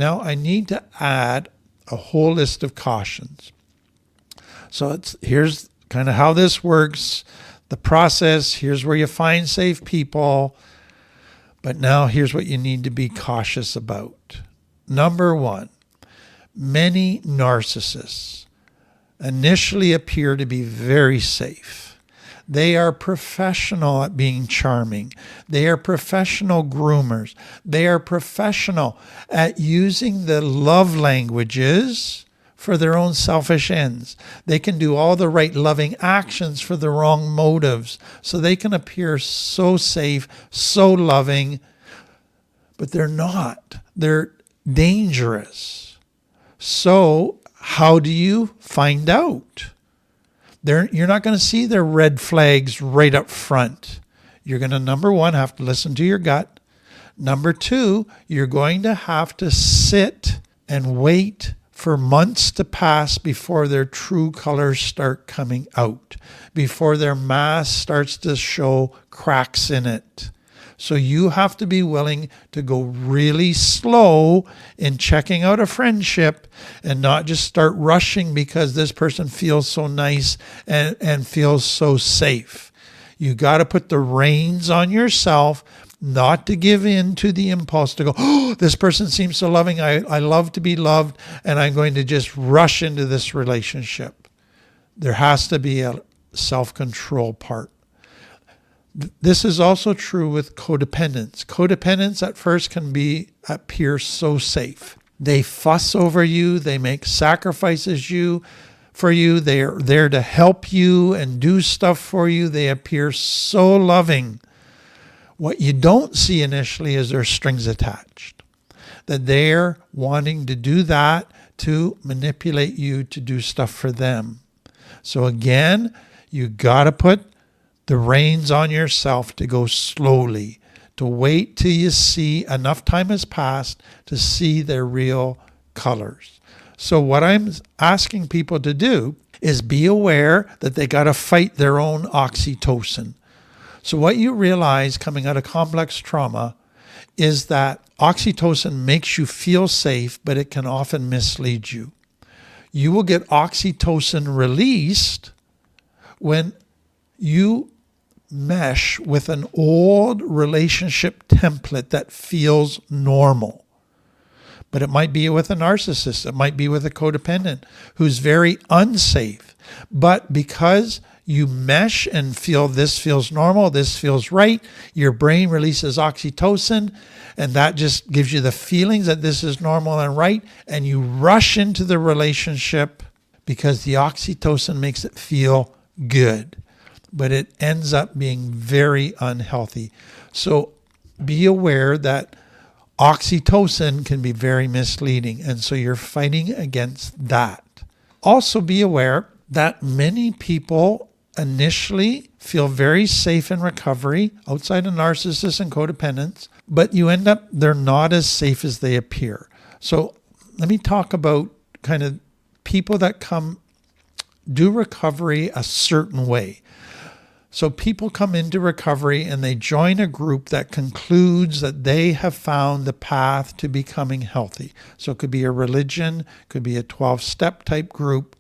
Now I need to add a whole list of cautions. So here's kind of how this works, the process. Here's where you find safe people. But now here's what you need to be cautious about. Number one, many narcissists initially appear to be very safe. They are professional at being charming. They are professional groomers. They are professional at using the love languages for their own selfish ends. They can do all the right loving actions for the wrong motives. So they can appear so safe, so loving, but they're not. They're dangerous. So how do you find out? You're not going to see their red flags right up front. You're going to, number one, have to listen to your gut. Number two, you're going to have to sit and wait for months to pass before their true colors start coming out, before their mask starts to show cracks in it. So you have to be willing to go really slow in checking out a friendship and not just start rushing because this person feels so nice and feels so safe. You got to put the reins on yourself, not to give in to the impulse to go, oh, this person seems so loving. I love to be loved, and I'm going to just rush into this relationship. There has to be a self-control part. This is also true with codependence. Codependence at first can appear so safe. They fuss over you. They make sacrifices for you. They are there to help you and do stuff for you. They appear so loving. What you don't see initially is there's strings attached. That they're wanting to do that to manipulate you to do stuff for them. So again, you got to put the reins on yourself to go slowly, to wait till you see enough time has passed to see their real colors. So what I'm asking people to do is be aware that they got to fight their own oxytocin. So what you realize coming out of complex trauma is that oxytocin makes you feel safe, but it can often mislead you. You will get oxytocin released when you mesh with an old relationship template that feels normal. But it might be with a narcissist. It might be with a codependent who's very unsafe. But because you mesh and feel this feels normal, this feels right, your brain releases oxytocin, and that just gives you the feelings that this is normal and right, and you rush into the relationship because the oxytocin makes it feel good. But it ends up being very unhealthy. So be aware that oxytocin can be very misleading, and so you're fighting against that. Also be aware that many people initially feel very safe in recovery outside of narcissists and codependence, but they're not as safe as they appear. So let me talk about kind of people that do recovery a certain way. So people come into recovery and they join a group that concludes that they have found the path to becoming healthy. So it could be a religion, could be a 12-step type group.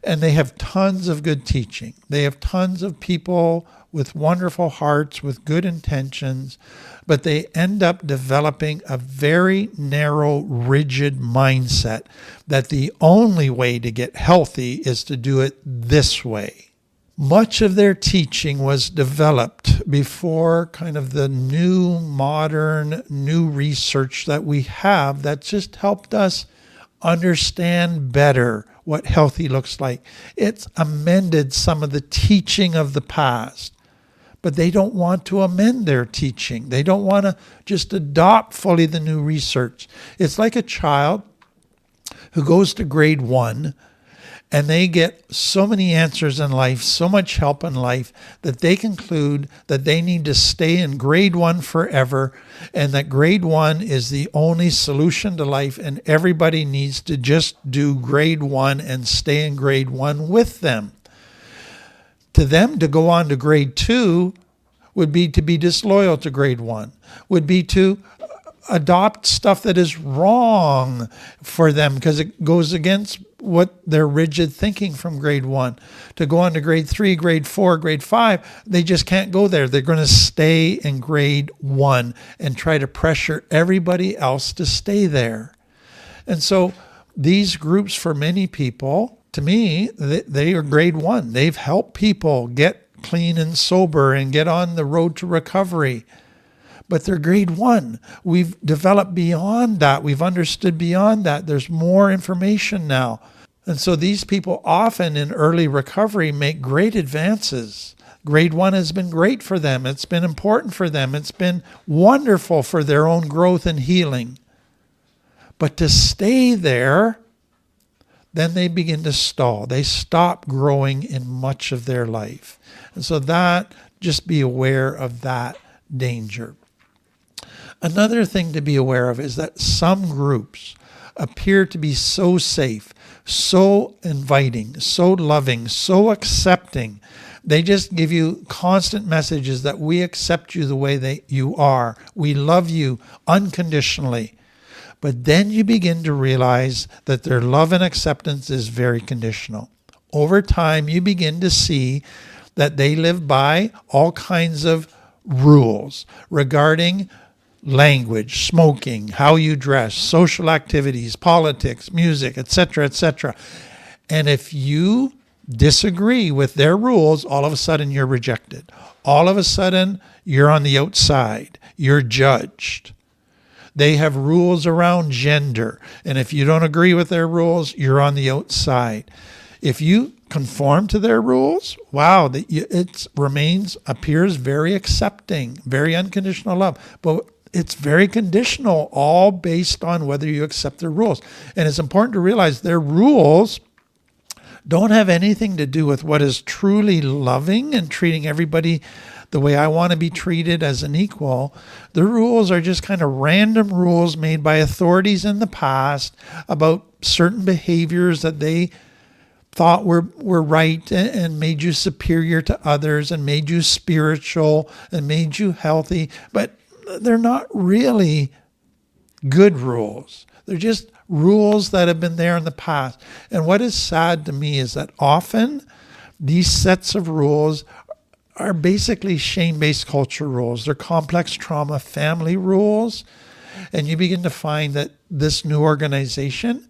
And they have tons of good teaching. They have tons of people with wonderful hearts, with good intentions, but they end up developing a very narrow, rigid mindset that the only way to get healthy is to do it this way. Much of their teaching was developed before kind of the new, modern, new research that we have that just helped us understand better what healthy looks like. It's amended some of the teaching of the past, but they don't want to amend their teaching. They don't want to just adopt fully the new research. It's like a child who goes to grade 1 and they get so many answers in life, so much help in life, that they conclude that they need to stay in grade 1 forever, and that grade 1 is the only solution to life, and everybody needs to just do grade 1 and stay in grade 1 with them. To them, to go on to grade 2 would be to be disloyal to grade 1, would be to adopt stuff that is wrong for them because it goes against what their rigid thinking from grade 1. To go on to grade 3, grade 4, grade 5, they just can't go there. They're going to stay in grade 1 and try to pressure everybody else to stay there. And so these groups, for many people, to me, they are grade 1. They've helped people get clean and sober and get on the road to recovery. But they're grade 1. We've developed beyond that. We've understood beyond that. There's more information now. And so these people often in early recovery make great advances. Grade 1 has been great for them. It's been important for them. It's been wonderful for their own growth and healing. But to stay there, then they begin to stall. They stop growing in much of their life. And so just be aware of that danger. Another thing to be aware of is that some groups appear to be so safe, so inviting, so loving, so accepting. They just give you constant messages that we accept you the way that you are. We love you unconditionally. But then you begin to realize that their love and acceptance is very conditional. Over time, you begin to see that they live by all kinds of rules regarding language, smoking, how you dress, social activities, politics, music, etc., etc. And if you disagree with their rules, all of a sudden you're rejected. All of a sudden you're on the outside. You're judged. They have rules around gender. And if you don't agree with their rules, you're on the outside. If you conform to their rules, wow, it appears very accepting, very unconditional love. But it's very conditional, all based on whether you accept their rules. And it's important to realize their rules don't have anything to do with what is truly loving and treating everybody the way I want to be treated as an equal. The rules are just kind of random rules made by authorities in the past about certain behaviors that they thought were right and made you superior to others and made you spiritual and made you healthy. But they're not really good rules. They're just rules that have been there in the past. And what is sad to me is that often these sets of rules are basically shame-based culture rules. They're complex trauma family rules. And you begin to find that this new organization,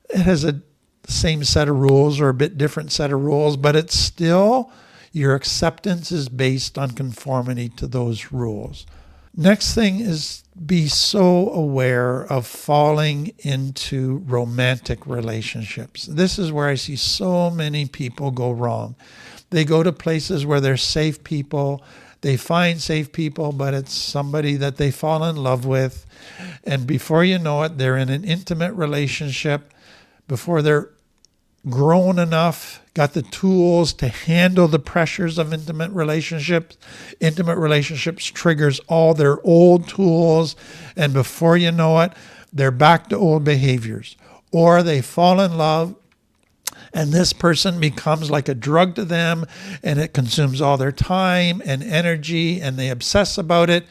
it has a same set of rules or a bit different set of rules, but it's still, your acceptance is based on conformity to those rules. Next thing is be so aware of falling into romantic relationships. This is where I see so many people go wrong. They go to places where there's safe people. They find safe people, but it's somebody that they fall in love with. And before you know it, they're in an intimate relationship. Before they're grown enough, got the tools to handle the pressures of intimate relationships. Intimate relationships triggers all their old tools, and before you know it, they're back to old behaviors. Or they fall in love, and this person becomes like a drug to them, and it consumes all their time and energy, and they obsess about it,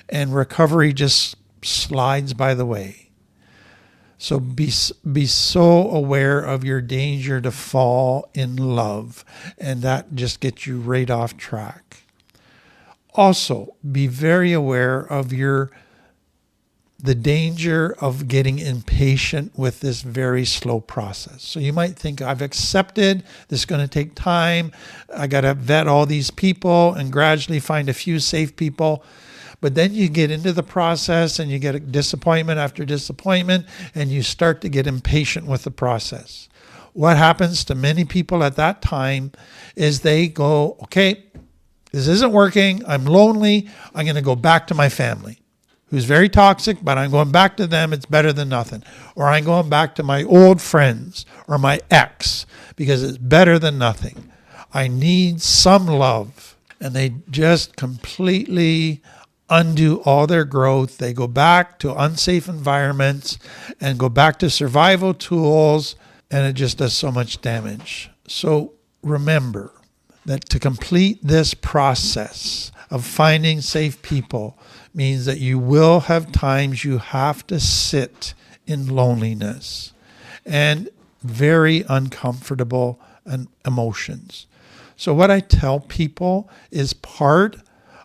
and recovery just slides by the way. So be so aware of your danger to fall in love, and that just gets you right off track. Also, be very aware of the danger of getting impatient with this very slow process. So you might think, I've accepted, this is going to take time, I got to vet all these people and gradually find a few safe people. But then you get into the process and you get disappointment after disappointment, and you start to get impatient with the process. What happens to many people at that time is they go, okay, this isn't working, I'm lonely, I'm going to go back to my family, who's very toxic, but I'm going back to them, it's better than nothing. Or I'm going back to my old friends or my ex because it's better than nothing. I need some love. And they just completely undo all their growth. They go back to unsafe environments and go back to survival tools, and it just does so much damage. So remember that to complete this process of finding safe people, means that you will have times you have to sit in loneliness and very uncomfortable emotions. So what I tell people is part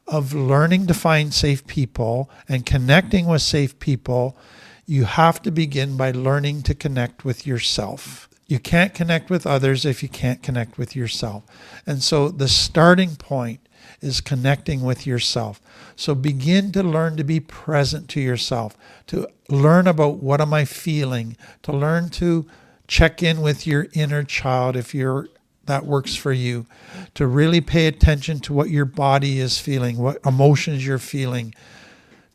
of learning to find safe people and connecting with safe people, you have to begin by learning to connect with yourself. You can't connect with others if you can't connect with yourself. And so the starting point is connecting with yourself. So begin to learn to be present to yourself, to learn about what am I feeling, to learn to check in with your inner child if that works for you, to really pay attention to what your body is feeling, what emotions you're feeling,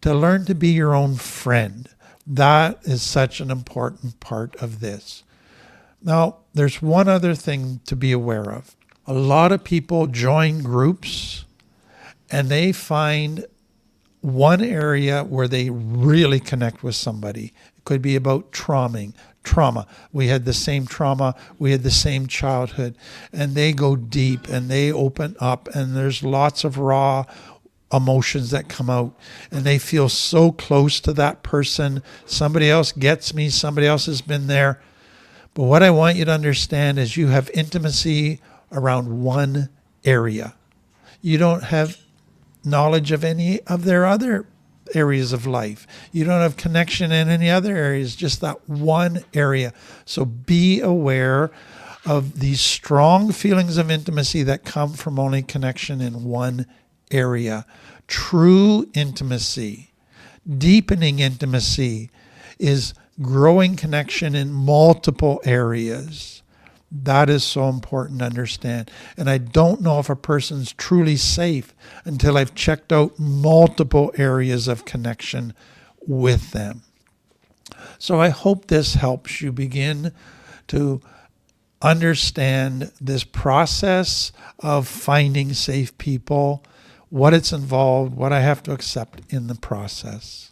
to learn to be your own friend. That is such an important part of this. Now, there's one other thing to be aware of. A lot of people join groups and they find one area where they really connect with somebody. It could be about trauma. We had the same trauma. We had the same childhood. And they go deep and they open up and there's lots of raw emotions that come out. And they feel so close to that person. Somebody else gets me. Somebody else has been there. But what I want you to understand is you have intimacy around one area. You don't have knowledge of any of their other areas of life. You don't have connection in any other areas, just that one area. So be aware of these strong feelings of intimacy that come from only connection in one area. True intimacy, deepening intimacy is growing connection in multiple areas. That is so important to understand. And I don't know if a person's truly safe until I've checked out multiple areas of connection with them. So I hope this helps you begin to understand this process of finding safe people, what it's involved, what I have to accept in the process.